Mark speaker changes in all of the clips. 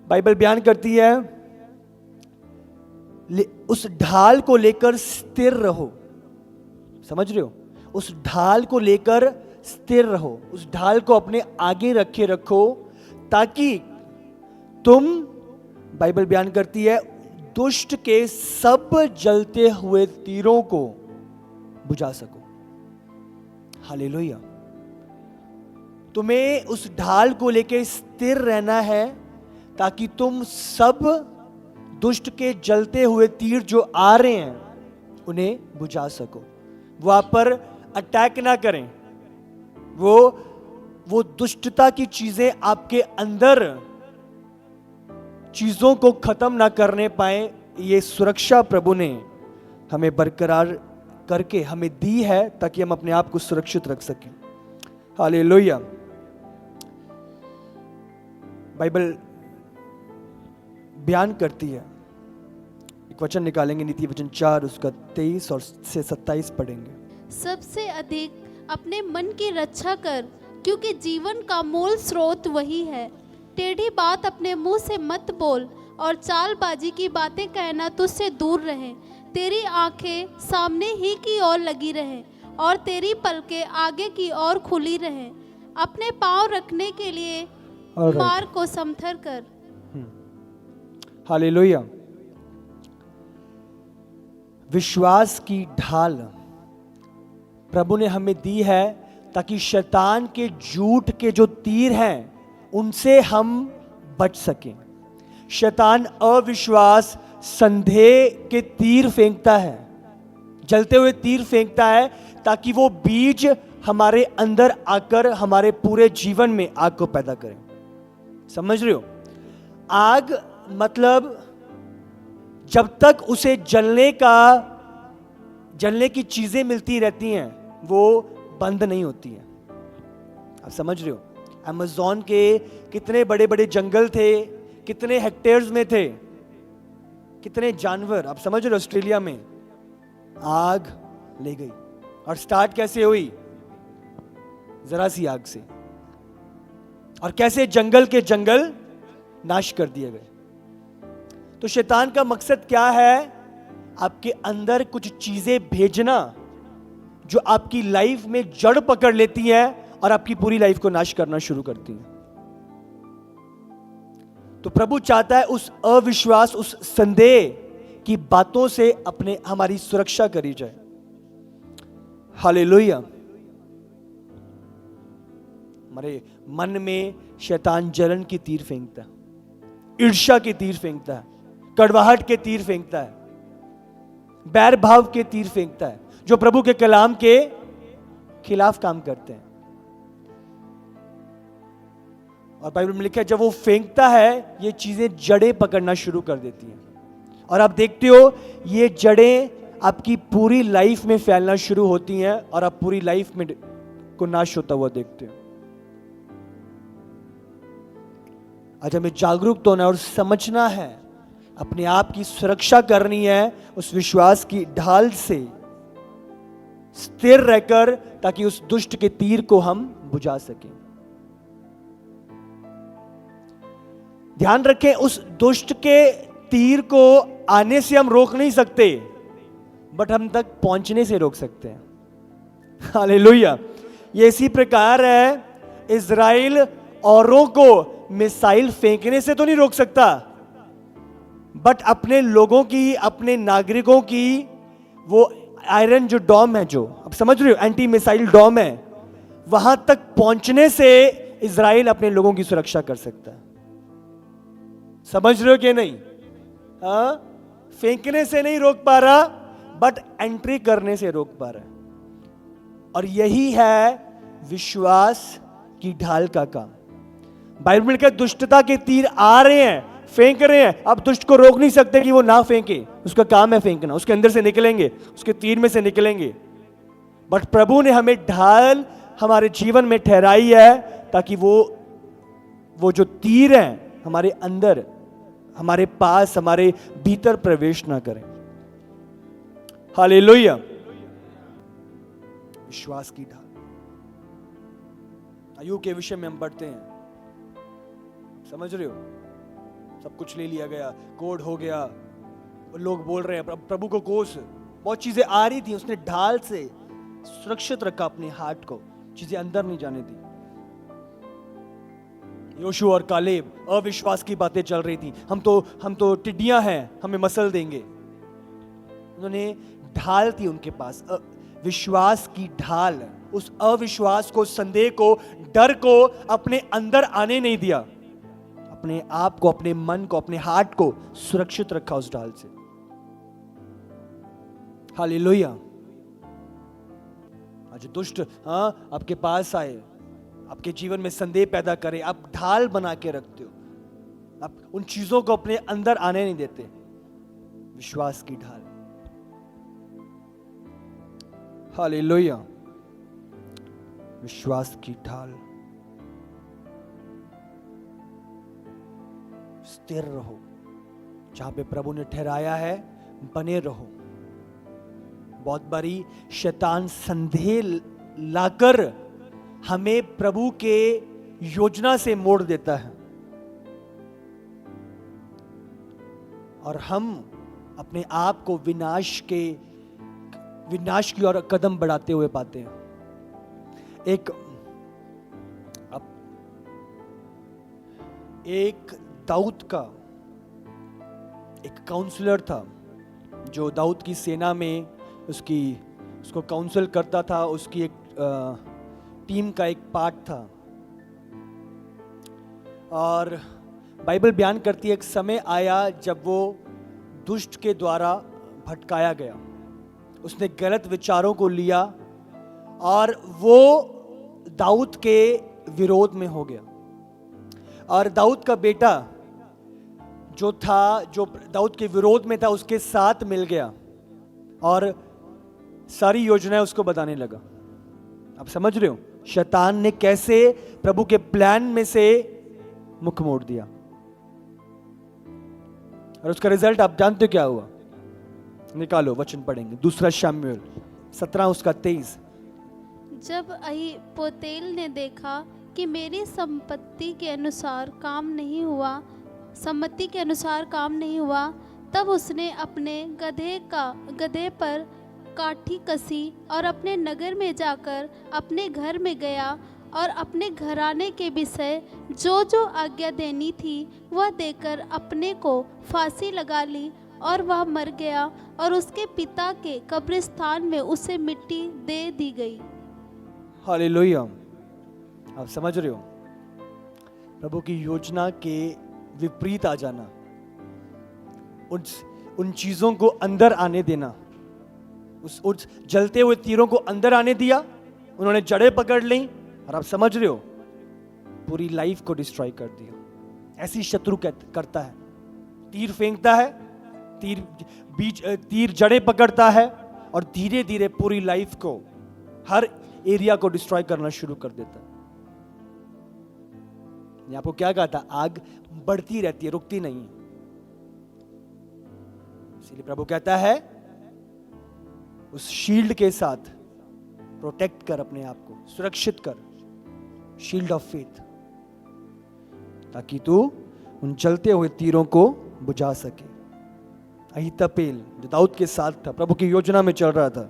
Speaker 1: Bible बयान करती है उस ढाल को लेकर स्थिर रहो। समझ रहे हो? उस ढाल को लेकर स्थिर रहो, उस ढाल को अपने आगे रखे रखो, ताकि तुम, बाइबल बयान करती है, दुष्ट के सब जलते हुए तीरों को बुझा सको। हालेलुया। तुम्हें उस ढाल को लेकर स्थिर रहना है ताकि तुम सब दुष्ट के जलते हुए तीर जो आ रहे हैं उन्हें बुझा सको। वो आप पर अटैक ना करें, वो दुष्टता की चीजें आपके अंदर चीजों को खत्म ना करने पाए। ये सुरक्षा प्रभु ने हमें बरकरार करके हमें दी है ताकि हम अपने आप को सुरक्षित रख सकें। हालेलुया। बाइबल बयान करती है, एक वचन निकालेंगे, नीति वचन 4 उसका 23 और से 27 पढ़ेंगे।
Speaker 2: सबसे अधिक अपने मन की रक्षा कर, क्योंकि जीवन का मूल स्रोत वही है। टेढ़ी बात अपने मुंह से मत बोल, और चालबाजी की बातें कहना तुझसे दूर रहे। तेरी आंखें सामने ही की ओर लगी रहे, और तेरी पलकें आगे की ओर खुली रहे। अपने पांव रखने के लिए मार्ग को समथर कर।
Speaker 1: हालेलुया। विश्वास की ढाल प्रभु ने हमें दी है ताकि शैतान के झूठ के जो तीर हैं उनसे हम बच सकें। शैतान अविश्वास, संदेह के तीर फेंकता है, जलते हुए तीर फेंकता है, ताकि वो बीज हमारे अंदर आकर हमारे पूरे जीवन में आग को पैदा करें। समझ रहे हो? आग मतलब जब तक उसे जलने की चीजें मिलती रहती हैं वो बंद नहीं होती है। आप समझ रहे हो? अमेज़न के कितने बड़े बड़े जंगल थे, कितने हेक्टेयर्स में थे, कितने जानवर। आप समझ रहे हो? ऑस्ट्रेलिया में आग ले गई। और स्टार्ट कैसे हुई? जरा सी आग से। और कैसे जंगल के जंगल नाश कर दिए गए। तो शैतान का मकसद क्या है? आपके अंदर कुछ चीजें भेजना जो आपकी लाइफ में जड़ पकड़ लेती हैं और आपकी पूरी लाइफ को नाश करना शुरू करती हैं। तो प्रभु चाहता है उस अविश्वास, उस संदेह की बातों से हमारी सुरक्षा करी जाए। हालेलुया। हमारे मन में शैतान जलन की तीर फेंकता है, ईर्ष्या के तीर फेंकता है, कड़वाहट के तीर फेंकता है, बैर भाव के तीर फेंकता है, जो प्रभु के कलाम के खिलाफ काम करते हैं। और बाइबल में लिखा है जब वो फेंकता है ये चीजें जड़ें पकड़ना शुरू कर देती हैं। और आप देखते हो ये जड़ें आपकी पूरी लाइफ में फैलना शुरू होती हैं और आप पूरी लाइफ में को नाश होता हुआ देखते हो। आज हमें जागरूक होना और समझना है, अपने आप की सुरक्षा करनी है उस विश्वास की ढाल से स्थिर रहकर, ताकि उस दुष्ट के तीर को हम बुझा सकें। ध्यान रखें, उस दुष्ट के तीर को आने से हम रोक नहीं सकते, बट हम तक पहुंचने से रोक सकते हैं। हालेलुया। ये इसी प्रकार है, इज़राइल औरों को मिसाइल फेंकने से तो नहीं रोक सकता, बट अपने लोगों की, अपने नागरिकों की वो आयरन जो डॉम है, जो अब समझ रहे हो, एंटी मिसाइल डॉम है, वहां तक पहुंचने से इज़राइल अपने लोगों की सुरक्षा कर सकता है। समझ रहे हो कि नहीं? हाँ, फेंकने से नहीं रोक पा रहा, बट एंट्री करने से रोक पा रहा है। और यही है विश्वास की ढाल का काम। बाइबल में लिखा है दुष्टता के तीर आ रहे हैं, फेंक रहे हैं, अब दुष्ट को रोक नहीं सकते कि वो ना फेंके, उसका काम है फेंकना, उसके अंदर से निकलेंगे, उसके तीर में से निकलेंगे। बट प्रभु ने हमें ढाल हमारे जीवन में ठहराई है ताकि वो जो तीर हैं हमारे अंदर, हमारे पास, हमारे भीतर प्रवेश ना करें। हालेलुया। विश्वास की ढाल। अय्यूब के विषय में हम पढ़ते हैं, समझ रहे हो? सब कुछ ले लिया गया, कोड हो गया, लोग बोल रहे हैं प्रभु को कोस, बहुत चीजें आ रही थी, उसने ढाल से सुरक्षित रखा अपने हार्ट को, चीजें अंदर नहीं जाने दी। योशू और कालेब, अविश्वास की बातें चल रही थी, हम तो टिड्डियां हैं, हमें मसल देंगे। उन्होंने ढाल थी उनके पास, विश्वास की ढाल, उस अविश्वास को, संदेह को, डर को अपने अंदर आने नहीं दिया, अपने आप को, अपने मन को, अपने हार्ट को सुरक्षित रखा उस ढाल से। हालेलुया। आज दुष्ट आपके पास आए, आपके जीवन में संदेह पैदा करे, आप ढाल बना के रखते हो, आप उन चीजों को अपने अंदर आने नहीं देते। विश्वास की ढाल। हालेलुया। विश्वास की ढाल। स्थिर रहो, जहां पे प्रभु ने ठहराया है बने रहो। बहुत बारी शैतान संदेह लाकर हमें प्रभु के योजना से मोड़ देता है और हम अपने आप को विनाश की ओर कदम बढ़ाते हुए पाते हैं। एक दाऊद का एक काउंसलर था जो दाऊद की सेना में उसको काउंसल करता था, उसकी एक टीम का एक पार्ट था। और बाइबल बयान करती है एक समय आया जब वो दुष्ट के द्वारा भटकाया गया, उसने गलत विचारों को लिया और वो दाऊद के विरोध में हो गया। और दाऊद का बेटा जो दाऊद के विरोध में था उसके साथ मिल गया और सारी योजनाएं उसको बताने लगा। आप समझ रहे हो शैतान ने कैसे प्रभु के प्लान में से मुख मोड़ दिया, और उसका रिजल्ट आप जानते हो क्या हुआ? निकालो, वचन पढ़ेंगे, 2 शमूएल 17 उसका 23।
Speaker 2: जब अहीपोतेल ने देखा कि मेरी सम्मति के अनुसार काम नहीं हुआ, तब उसने अपने गधे पर काठी कसी और अपने नगर में जाकर अपने घर में गया और अपने घराने के विषय जो आज्ञा देनी थी वह देकर अपने को फांसी लगा ली और वह मर गया और उसके पिता के कब्रिस्तान में उसे मिट्टी दे दी गई।
Speaker 1: हालेलुया। आप समझ रहे हो प्रभु की योजना के विपरीत आ जाना, उन चीजों को अंदर आने देना, उस जलते हुए तीरों को अंदर आने दिया, उन्होंने जड़ें पकड़ ली और आप समझ रहे हो पूरी लाइफ को डिस्ट्रॉय कर दिया। ऐसी शत्रु करता है, तीर फेंकता है, तीर जड़ें पकड़ता है और धीरे धीरे पूरी लाइफ को, हर एरिया को डिस्ट्रॉय करना शुरू कर देता है। आपको क्या कहा था? आग बढ़ती रहती है, रुकती नहीं है। इसीलिए प्रभु कहता है उस शील्ड के साथ प्रोटेक्ट कर अपने आप को, सुरक्षित कर, शील्ड ऑफ फेथ, ताकि तू उन जलते हुए तीरों को बुझा सके। अहीतोपेल जो दाऊद के साथ था, प्रभु की योजना में चल रहा था,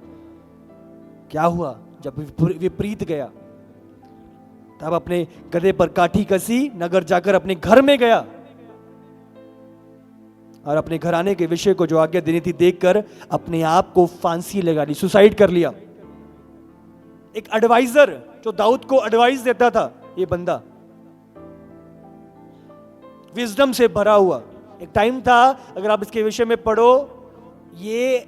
Speaker 1: क्या हुआ जब विपरीत गया? तब अपने गधे पर काठी कसी, नगर जाकर अपने घर में गया और अपने घराने के विषय को जो आज्ञा देनी थी देखकर अपने आप को फांसी लगा ली, सुसाइड कर लिया। एक एडवाइजर जो दाऊद को एडवाइस देता था, ये बंदा विजडम से भरा हुआ, एक टाइम था, अगर आप इसके विषय में पढ़ो, ये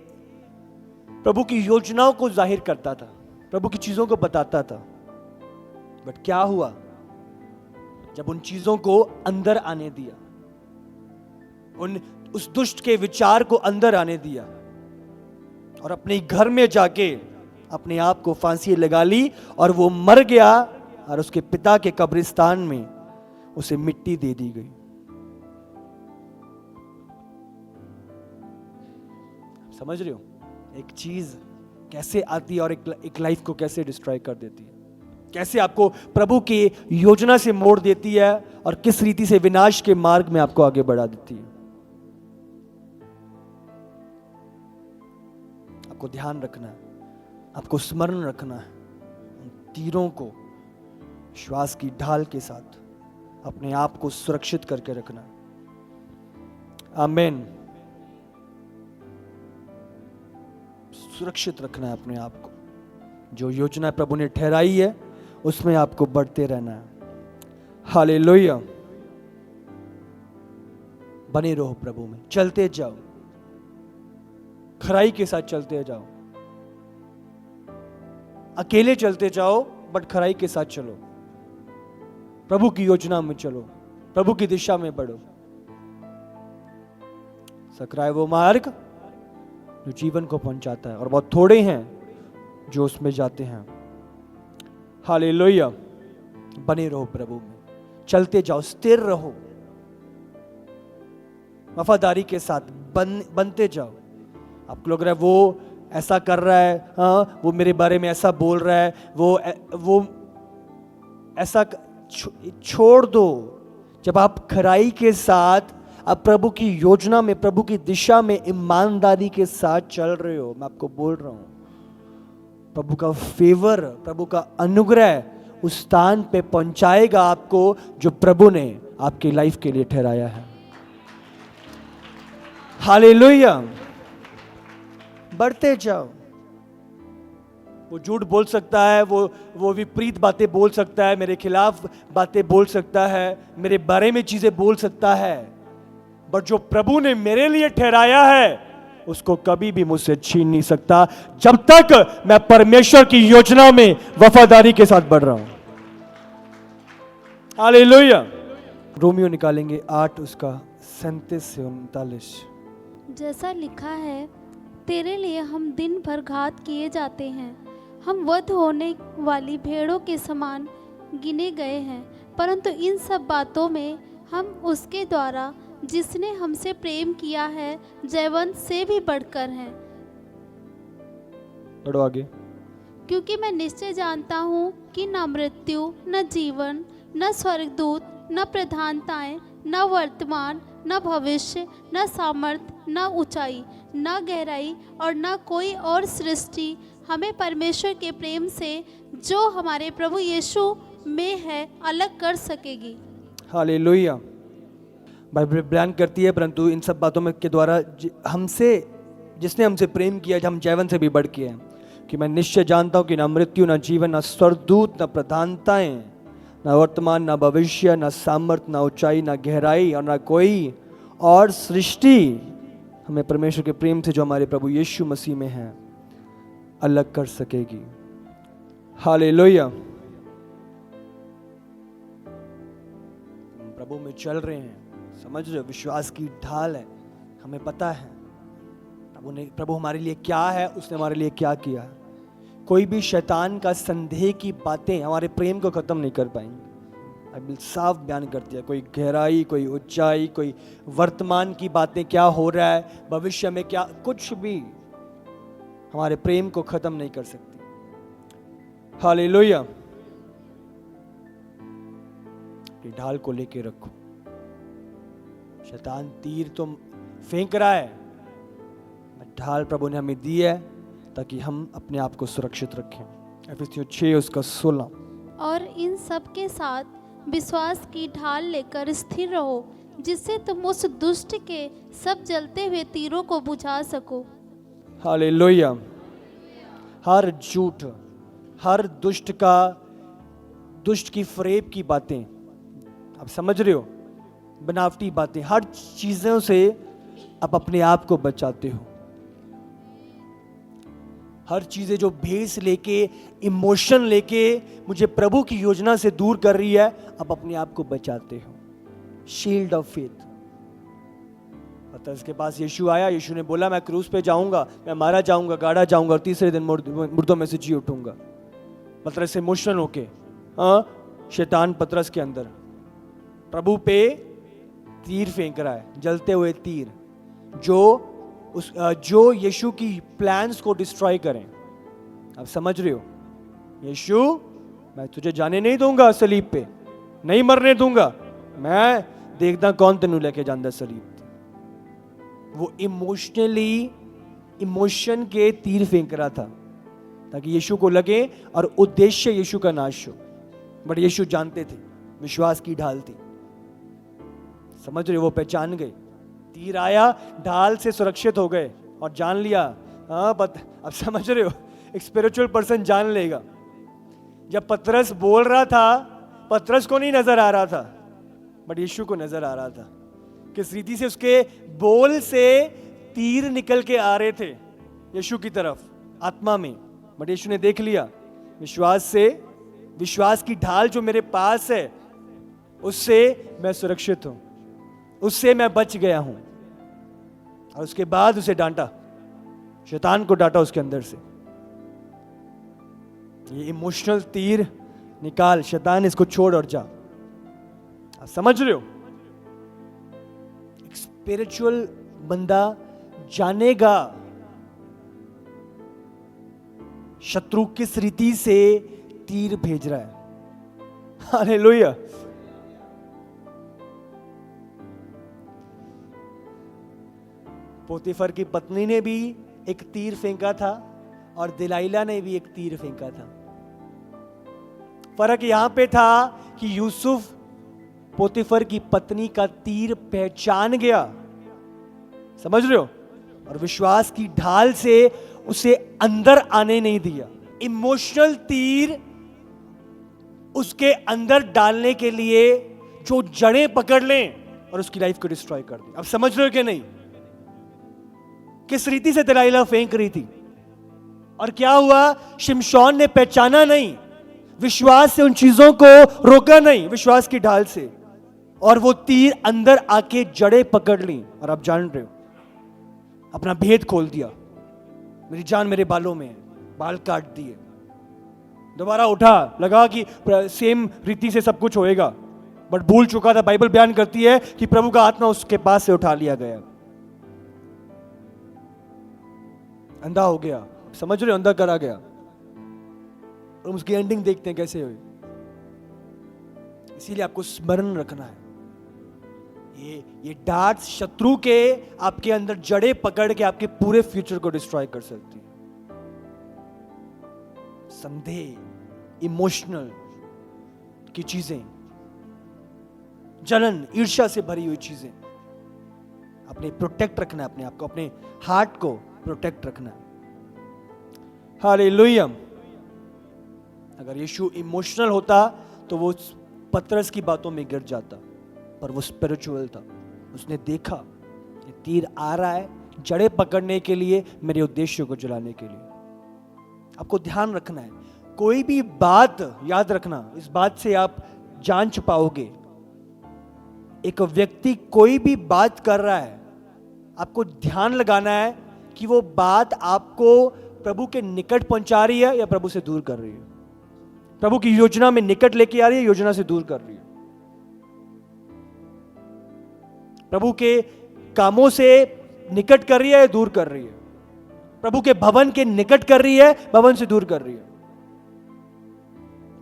Speaker 1: प्रभु की योजनाओं को जाहिर करता था, प्रभु की चीजों को बताता था। बट क्या हुआ जब उन चीजों को अंदर आने दिया, उस दुष्ट के विचार को अंदर आने दिया और अपने घर में जाके अपने आप को फांसी लगा ली और वो मर गया और उसके पिता के कब्रिस्तान में उसे मिट्टी दे दी गई। समझ रहे हो एक चीज कैसे आती है और एक लाइफ को कैसे डिस्ट्रॉय कर देती है। कैसे आपको प्रभु की योजना से मोड़ देती है और किस रीति से विनाश के मार्ग में आपको आगे बढ़ा देती है। आपको ध्यान रखना है, आपको स्मरण रखना है उन तीरों को विश्वास की ढाल के साथ अपने आप को सुरक्षित करके रखना। आमीन। सुरक्षित रखना है अपने आप को, जो योजना प्रभु ने ठहराई है उसमें आपको बढ़ते रहना है। हालेलुया। बने रहो प्रभु में, चलते जाओ, खराई के साथ चलते जाओ। अकेले चलते जाओ बट खराई के साथ चलो, प्रभु की योजना में चलो, प्रभु की दिशा में बढ़ो। सकराए वो मार्ग जो जीवन को पहुंचाता है और बहुत थोड़े हैं जो उसमें जाते हैं। हालेलुया। बने रहो प्रभु में, चलते जाओ, स्थिर रहो, वफादारी के साथ बनते जाओ। आपको लग रहा है वो ऐसा कर रहा है, हाँ वो मेरे बारे में ऐसा बोल रहा है, वो ऐसा छोड़ दो। जब आप खराई के साथ, आप प्रभु की योजना में, प्रभु की दिशा में ईमानदारी के साथ चल रहे हो, मैं आपको बोल रहा हूं, प्रभु का फेवर, प्रभु का अनुग्रह उस स्थान पे पहुंचाएगा आपको जो प्रभु ने आपकी लाइफ के लिए ठहराया है। हालेलुया। बढ़ते जाओ। वो झूठ बोल सकता है, वो विपरीत बातें बोल सकता है, मेरे खिलाफ बातें बोल सकता है, मेरे बारे में चीजें बोल सकता है, बट जो प्रभु ने मेरे लिए ठहराया है उसको कभी भी मुझसे छीन नहीं सकता, जब तक मैं परमेश्वर की योजना में वफादारी के साथ बढ़ रहा हूं। हालेलुया। रोमियो निकालेंगे 8 उसका 37 से 39।
Speaker 2: जैसा लिखा है, तेरे लिए हम दिन भर घात किए जाते हैं, हम वध होने वाली भेड़ों के समान गिने गए हैं, परंतु इन सब बातों में हम उसके द्वारा जिसने हमसे प्रेम किया है जयवंत से भी बढ़कर हैं।
Speaker 1: पढ़ो आगे।
Speaker 2: क्योंकि मैं निश्चय जानता हूँ कि न मृत्यु, न जीवन, न स्वर्गदूत, न प्रधानताएं, न वर्तमान, न भविष्य, न सामर्थ, न ऊंचाई, न गहराई और न कोई और सृष्टि हमें परमेश्वर के प्रेम से जो हमारे प्रभु यीशु में है अलग कर सकेगी।
Speaker 1: हालेलुया। बाइबल बयान करती है, परंतु इन सब बातों में के द्वारा जिसने हमसे प्रेम किया, हम जयवन से भी बढ़ के हैं, कि मैं निश्चय जानता हूं कि न मृत्यु, न जीवन, न स्वर्गदूत, न प्रधानताएं, न वर्तमान, न भविष्य, न सामर्थ, न ऊंचाई, न गहराई और न कोई और सृष्टि हमें परमेश्वर के प्रेम से जो हमारे प्रभु यीशु मसीह में है अलग कर सकेगी। हालेलुया। प्रभु में चल रहे हैं, समझ रहे हो, विश्वास की ढाल है, हमें पता है प्रभु हमारे लिए क्या है, उसने हमारे लिए क्या किया। कोई भी शैतान का संदेह की बातें हमारे प्रेम को खत्म नहीं कर पाएंगी। बाइबल साफ बयान करती है, कोई गहराई, कोई ऊंचाई, कोई वर्तमान की बातें क्या हो रहा है, भविष्य में क्या, कुछ भी हमारे प्रेम को खत्म नहीं कर सकती। हालेलुया। ढाल को लेके रखो। शैतान तीर तो फेंक रहा है, ढाल प्रभु ने हमें दी है ताकि हम अपने आप को सुरक्षित रखें। एफिसियों 6 उसका 16।
Speaker 2: और इन सब के साथ विश्वास की ढाल लेकर स्थिर रहो, जिससे तुम उस दुष्ट के सब जलते हुए तीरों को बुझा सको।
Speaker 1: हालेलुया। हर झूठ, हर दुष्ट की फरेब की बातें, आप समझ रहे हो, बनावटी बातें, हर चीजों से आप अपने आप को बचाते हो। हर चीजें जो भेस लेके, इमोशन लेके मुझे प्रभु की योजना से दूर कर रही है, आप अपने आप को बचाते हो। Shield of faith. पतरस के पास यीशु आया, यीशु ने बोला मैं क्रूस पे जाऊंगा, मैं मारा जाऊंगा, गाड़ा जाऊंगा और तीसरे दिन मुर्दों में से जी उठूंगा। पतरस इमोशनल होके, शैतान पतरस के अंदर प्रभु पे तीर फेंक रहा है, जलते हुए तीर, जो यीशु की प्लान्स को डिस्ट्रॉय करें। आप समझ रहे हो, यीशु मैं तुझे जाने नहीं दूंगा सलीब पे, नहीं मरने दूंगा, मैं देखदा कौन तेनू लेके जांदा सलीब ते। वो इमोशन के तीर फेंक रहा था ताकि यीशु को लगे और उद्देश्य यीशु का नाश हो। बट यीशु जानते थे, विश्वास की ढाल थी। समझ रहे हो, वो पहचान गए, तीर आया, ढाल से सुरक्षित हो गए और जान लिया। हाँ अब समझ रहे हो, एक स्पिरिचुअल पर्सन जान लेगा। जब पतरस बोल रहा था, पतरस को नहीं नजर आ रहा था, बट यीशु को नजर आ रहा था। किस रीति से उसके बोल से तीर निकल के आ रहे थे यीशु की तरफ आत्मा में, बट यीशु ने देख लिया, विश्वास की ढाल जो मेरे पास है उससे मैं सुरक्षित हूं, उससे मैं बच गया हूं। और उसके बाद उसे डांटा, शैतान को डांटा उसके अंदर से। ये इमोशनल तीर निकाल, शैतान इसको छोड़ और जा। आप समझ रहे हो, एक स्पिरिचुअल बंदा जानेगा शत्रु किस रीति से तीर भेज रहा है। हालेलुया। पोतीफर की पत्नी ने भी एक तीर फेंका था और दिलाइला ने भी एक तीर फेंका था। फर्क यहां पे था कि यूसुफ पोतीफर की पत्नी का तीर पहचान गया, समझ रहे हो, और विश्वास की ढाल से उसे अंदर आने नहीं दिया। इमोशनल तीर उसके अंदर डालने के लिए जो जड़ें पकड़ लें और उसकी लाइफ को डिस्ट्रॉय कर दे। अब समझ रहे हो कि नहीं, किस रीति से दलाइला फेंक रही थी और क्या हुआ, शिमशोन ने पहचाना नहीं, विश्वास से उन चीजों को रोका नहीं, विश्वास की ढाल से, और वो तीर अंदर आके जड़ें पकड़ ली। और आप जान रहे हो, अपना भेद खोल दिया, मेरी जान मेरे बालों में है, बाल काट दिए, दोबारा उठा, लगा कि सेम रीति से सब कुछ होएगा, बट भूल चुका था। बाइबल बयान करती है कि प्रभु का आत्मा उसके पास से उठा लिया गया, अंधा हो गया। समझ रहे हो, अंधा करा गया। और उसकी एंडिंग देखते हैं कैसे हुई। इसीलिए आपको स्मरण रखना है, ये डार्ट शत्रु के आपके अंदर जड़ें पकड़ के आपके पूरे फ्यूचर को डिस्ट्रॉय कर सकती है। संदेह, इमोशनल की चीजें, जलन, ईर्ष्या से भरी हुई चीजें, अपने प्रोटेक्ट रखना है, अपने आप को, अपने हार्ट को प्रोटेक्ट रखना है। हालेलुया। अगर यीशु इमोशनल होता तो वो पतरस की बातों में गिर जाता, पर वो स्पिरिचुअल था। उसने देखा ये तीर आ रहा है जड़ें पकड़ने के लिए, मेरे उद्देश्य को जलाने के लिए। आपको ध्यान रखना है, कोई भी बात याद रखना, इस बात से आप जान छुपाओगे। एक व्यक्ति कोई भी बात कर रहा है, आपको ध्यान लगाना है कि वो बात आपको प्रभु के निकट पहुंचा रही है या प्रभु से दूर कर रही है। प्रभु की योजना में निकट लेके आ रही है, योजना से दूर कर रही है। प्रभु के कामों से निकट कर रही है या दूर कर रही है। प्रभु के भवन के निकट कर रही है, भवन से दूर कर रही है।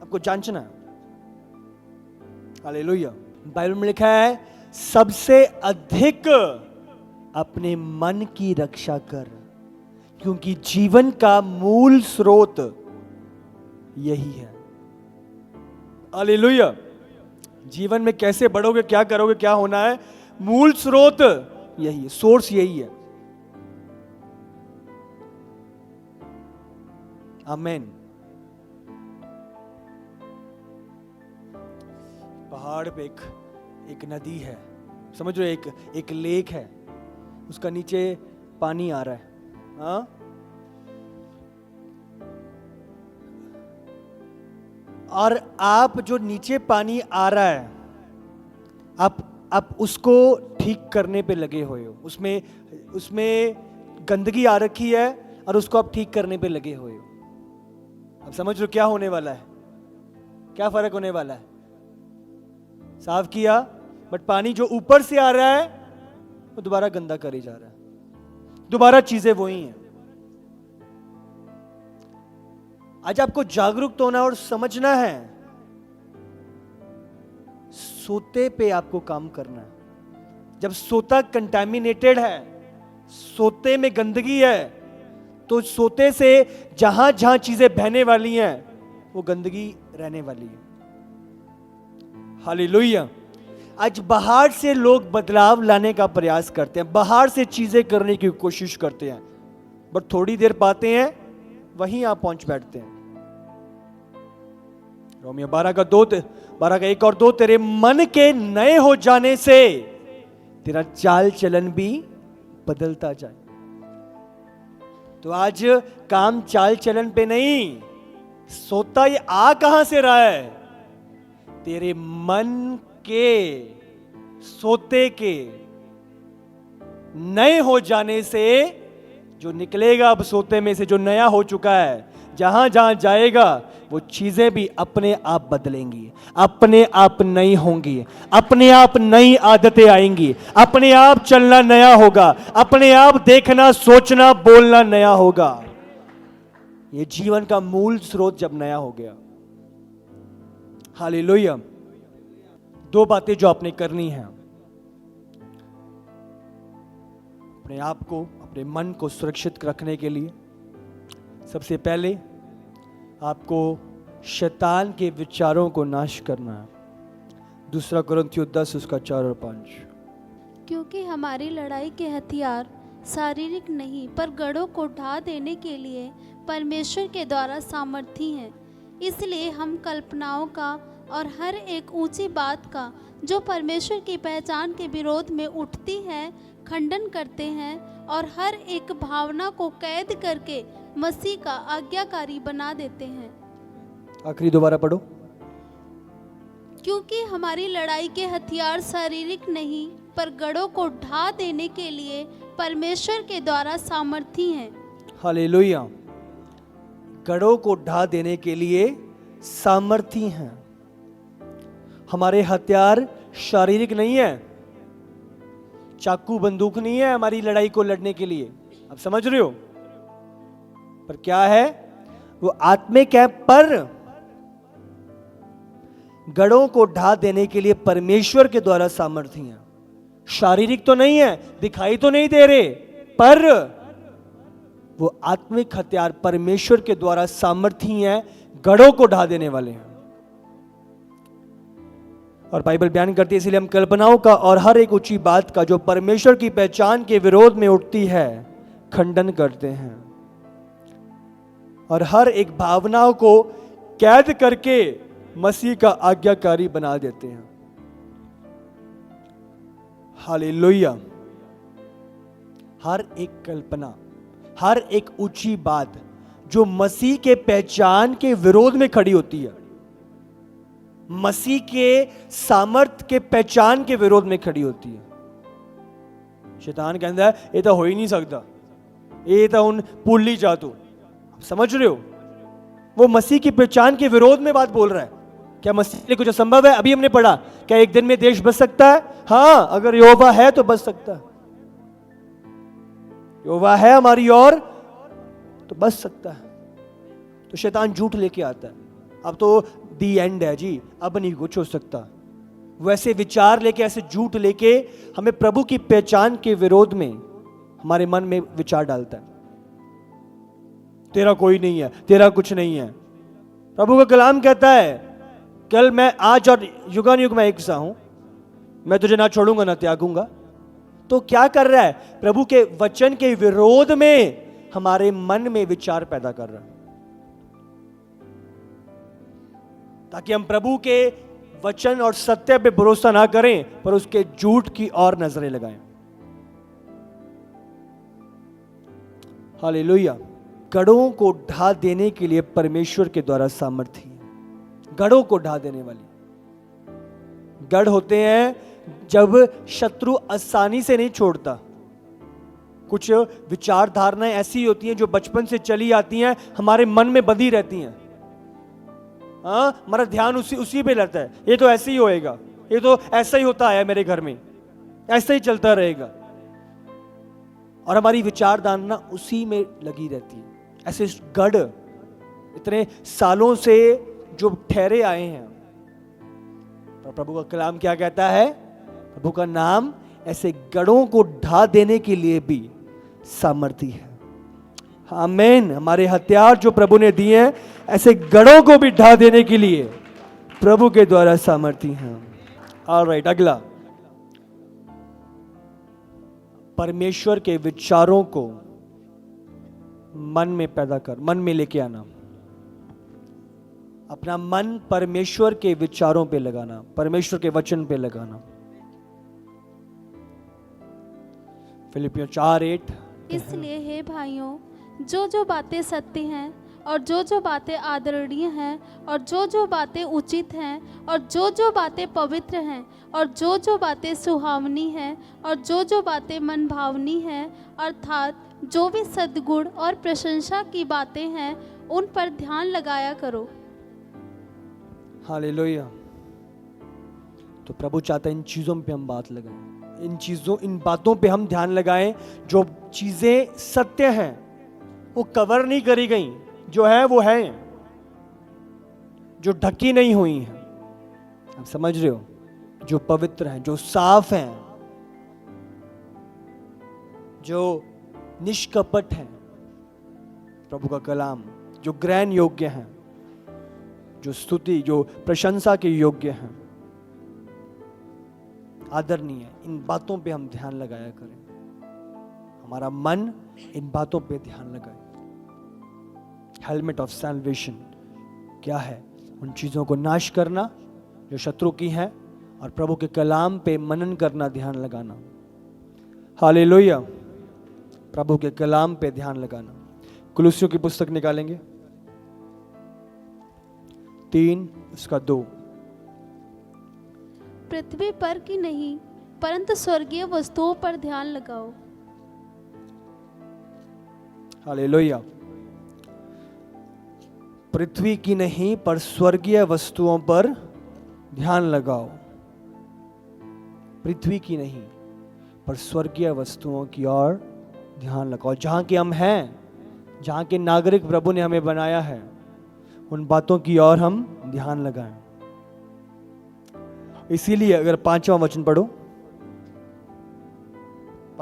Speaker 1: आपको जांचना है। हालेलुया। बाइबल में लिखा है, सबसे अधिक अपने मन की रक्षा कर, क्योंकि जीवन का मूल स्रोत यही है। हालेलुया। जीवन में कैसे बढ़ोगे, क्या करोगे, क्या होना है, मूल स्रोत यही है, सोर्स यही है। आमीन। पहाड़ पे एक नदी है, समझ रहे हो, एक लेक है, उसका नीचे पानी आ रहा है। हाँ, और आप जो नीचे पानी आ रहा है, आप उसको ठीक करने पे लगे हुए हो। उसमें गंदगी आ रखी है और उसको आप ठीक करने पे लगे हुए हो। अब समझ लो क्या होने वाला है, क्या फर्क होने वाला है। साफ किया, बट पानी जो ऊपर से आ रहा है वो दोबारा गंदा करे जा रहा है, दोबारा चीजें वही हैं। आज आपको जागरूक तो होना और समझना है, सोते पे आपको काम करना है। जब सोता कंटामिनेटेड है, सोते में गंदगी है, तो सोते से जहां जहां चीजें बहने वाली हैं वो गंदगी रहने वाली है। हालेलुया। आज बाहर से लोग बदलाव लाने का प्रयास करते हैं, बाहर से चीजें करने की कोशिश करते हैं, बट थोड़ी देर पाते हैं वहीं आप पहुंच बैठते हैं। रोमियो 12 का 1 और 2, तेरे मन के नए हो जाने से तेरा चाल चलन भी बदलता जाए। तो आज काम चाल चलन पे नहीं, सोता ये आ कहां से रहा है? तेरे मन के, सोते के नए हो जाने से जो निकलेगा अब सोते में से, जो नया हो चुका है, जहां जहां जाएगा वो चीजें भी अपने आप बदलेंगी, अपने आप नई होंगी, अपने आप नई आदतें आएंगी, अपने आप चलना नया होगा, अपने आप देखना, सोचना, बोलना नया होगा। ये जीवन का मूल स्रोत जब नया हो गया। हालेलुया। 2 बातें जो आपने करनी है, अपने आप को, अपने मन को सुरक्षित रखने के लिए सबसे पहले आपको शैतान के विचारों को नाश करना है। 2 कुरिन्थियों 10 उसका 4 और 5।
Speaker 2: क्योंकि हमारी लड़ाई के हथियार शारीरिक नहीं पर गढ़ों को ढा देने के लिए परमेश्वर के द्वारा सामर्थी हैं। इसलिए हम कल्पनाओं का और हर एक ऊंची बात का जो परमेश्वर की पहचान के विरोध में उठती है खंडन करते हैं और हर एक भावना को कैद करके मसीह का आज्ञाकारी बना देते हैं।
Speaker 1: आखिरी दोबारा पढ़ो।
Speaker 2: क्योंकि हमारी लड़ाई के हथियार शारीरिक नहीं पर गढ़ों को ढा देने के लिए परमेश्वर के द्वारा सामर्थी हैं।
Speaker 1: हालेलुया। गढ़ों को ढा देने के लिए सामर्थी हैं। हमारे हथियार शारीरिक नहीं है, चाकू बंदूक नहीं है हमारी लड़ाई को लड़ने के लिए, आप समझ रहे हो? पर क्या है? वो आत्मिक है, पर गढ़ों को ढा देने के लिए परमेश्वर के द्वारा सामर्थी है। शारीरिक तो नहीं है, दिखाई तो नहीं दे रहे, पर वो आत्मिक हथियार परमेश्वर के द्वारा सामर्थी है, गढ़ों को ढा देने वाले हैं। और बाइबल बयान करती है, इसलिए हम कल्पनाओं का और हर एक ऊंची बात का जो परमेश्वर की पहचान के विरोध में उठती है खंडन करते हैं और हर एक भावनाओं को कैद करके मसीह का आज्ञाकारी बना देते हैं। हालेलुया। हर एक कल्पना, हर एक ऊंची बात जो मसीह के पहचान के विरोध में खड़ी होती है, मसीह के सामर्थ के पहचान के विरोध में खड़ी होती है, शैतान कहता है ये तो हो ही नहीं सकता, ये तो उन भूल ही जा तू। समझ रहे हो? वो मसीह की पहचान के विरोध में बात बोल रहा है। क्या मसीह के लिए कुछ असंभव है? अभी हमने पढ़ा, क्या एक दिन में देश बच सकता है? हाँ, अगर यहोवा है तो बच सकता है। यहोवा है हमारी ओर तो बच सकता है। तो शैतान झूठ लेके आता है, अब तो दी एंड है जी, अब नहीं कुछ हो सकता। वैसे विचार लेके, ऐसे झूठ लेके हमें प्रभु की पहचान के विरोध में हमारे मन में विचार डालता है। तेरा कोई नहीं है, तेरा कुछ नहीं है। प्रभु का कलाम कहता है, कल मैं आज और युगानुयुग में एक सा हूं, मैं तुझे ना छोड़ूंगा ना त्यागूंगा। तो क्या कर रहा है? प्रभु के वचन के विरोध में हमारे मन में विचार पैदा कर रहा है, ताकि हम प्रभु के वचन और सत्य पे भरोसा ना करें पर उसके झूठ की ओर नजरें लगाएं। हालेलुया। गढ़ों को ढा देने के लिए परमेश्वर के द्वारा सामर्थ्य है। गढ़ों को ढा देने वाली गढ़ होते हैं जब शत्रु आसानी से नहीं छोड़ता। कुछ विचारधारणाएं ऐसी होती हैं जो बचपन से चली आती हैं, हमारे मन में बंधी रहती हैं। हाँ, हमारा ध्यान उसी पे रहता है, ये तो ऐसे ही होएगा, ये तो ऐसा ही होता है मेरे घर में, ऐसा ही चलता रहेगा, और हमारी विचारधारणा उसी में लगी रहती है। ऐसे गढ़ इतने सालों से जो ठहरे आए हैं। पर प्रभु का कलाम क्या कहता है? प्रभु का नाम ऐसे गढ़ों को ढा देने के लिए भी सामर्थी है। आमीन। हमारे हथियार जो प्रभु ने दिए हैं ऐसे गढ़ों को भी ढा देने के लिए प्रभु के द्वारा सामर्थी हैं। ऑलराइट, अगला, परमेश्वर के विचारों को मन में पैदा कर, मन में लेके आना। अपना मन परमेश्वर के विचारों पे लगाना, परमेश्वर के वचन पे लगाना। फिलिपियों 4:8।
Speaker 2: इसलिए हे भाइयों, जो जो बातें सत्य हैं और जो जो बातें आदरणीय हैं और जो जो बातें उचित हैं और जो जो बातें पवित्र हैं और जो जो बातें सुहावनी हैं और जो जो बातें मन भावनी हैं, अर्थात जो भी सद्गुण और प्रशंसा की बातें हैं, उन पर ध्यान लगाया करो।
Speaker 1: हालेलुया। तो प्रभु चाहता है इन चीजों पे हम बात लगाएं, इन बातों पे हम ध्यान लगाएं। जो चीजें सत्य हैं वो कवर नहीं करी गई, जो है वो है, जो ढकी नहीं हुई है। आप समझ रहे हो? जो पवित्र हैं, जो साफ हैं, जो निष्कपट हैं, प्रभु का कलाम जो ग्रहण योग्य हैं, जो स्तुति, जो प्रशंसा के योग्य हैं, आदरणीय, इन बातों पे हम ध्यान लगाया करें। हमारा मन इन बातों पे ध्यान लगाए। हेलमेट ऑफ सैल्वेशन क्या है? उन चीजों को नाश करना जो शत्रु की हैं और प्रभु के कलाम पे मनन करना, ध्यान लगाना। हालेलुया। प्रभु के कलाम पे ध्यान लगाना। कुलुस्सियों की पुस्तक निकालेंगे 3:2।
Speaker 2: पृथ्वी पर की नहीं परंतु स्वर्गीय वस्तुओं पर ध्यान लगाओ।
Speaker 1: हालेलुया। पृथ्वी की नहीं पर स्वर्गीय वस्तुओं पर ध्यान लगाओ। पृथ्वी की नहीं पर स्वर्गीय वस्तुओं की ओर ध्यान लगाओ। जहां के हम हैं, जहां के नागरिक प्रभु ने हमें बनाया है, उन बातों की ओर हम ध्यान लगाएं। इसीलिए अगर 5वां वचन पढ़ो,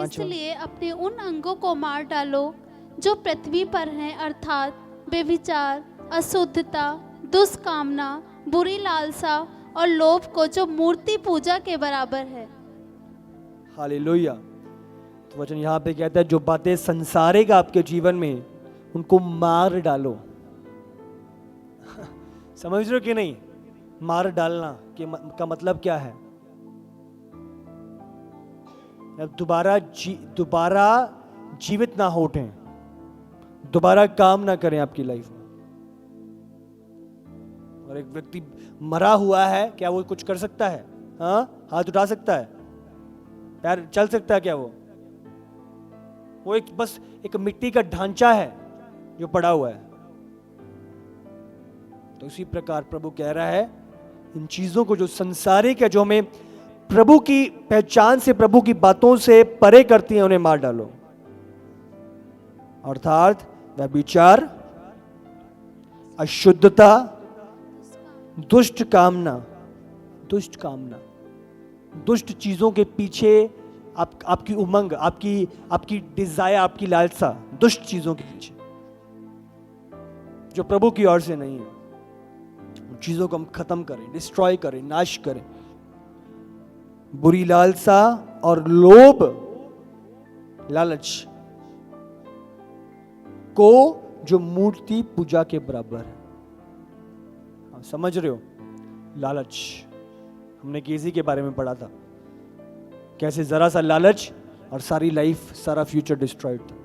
Speaker 2: इसलिए अपने उन अंगों को मार डालो जो पृथ्वी पर हैं, अर्थात बेविचार, अशुद्धता, दुष्कामना, बुरी लालसा और लोभ को, जो मूर्ति पूजा के बराबर है।
Speaker 1: हालेलुया। तो वचन यहाँ पे कहता है जो बातें संसारिक आपके जीवन में, उनको मार डालो। समझ रहे हो कि नहीं? मार डालना का मतलब क्या है? दोबारा जीवित ना हो उठें, दोबारा काम ना करें आपकी लाइफ में। और एक व्यक्ति मरा हुआ है, क्या वो कुछ कर सकता है? हाँ, हाथ उठा सकता है, पैर चल सकता है क्या? वो एक बस एक मिट्टी का ढांचा है जो पड़ा हुआ है। तो इसी प्रकार प्रभु कह रहा है इन चीजों को जो संसारिक है, जो हमें प्रभु की पहचान से, प्रभु की बातों से परे करती हैं, उन्हें मार डालो। अर्थात व्यभिचार, अशुद्धता, दुष्ट कामना, दुष्ट चीजों के पीछे आपकी उमंग, आपकी डिजायर, आपकी लालसा, दुष्ट चीजों के पीछे जो प्रभु की ओर से नहीं है, उन चीजों को हम खत्म करें, डिस्ट्रॉय करें, नाश करें। बुरी लालसा और लोभ, लालच को जो मूर्ति पूजा के बराबर है। आप समझ रहे हो? लालच, हमने केसी के बारे में पढ़ा था, कैसे जरा सा लालच और सारी लाइफ, सारा फ्यूचर डिस्ट्रॉयड था।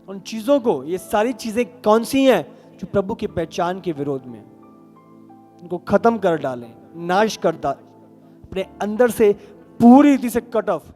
Speaker 1: उन चीजों को, ये सारी चीजें कौन सी हैं जो प्रभु की पहचान के विरोध में, उनको खत्म कर डालें, नाश कर अपने अंदर से पूरी रीति से कट ऑफ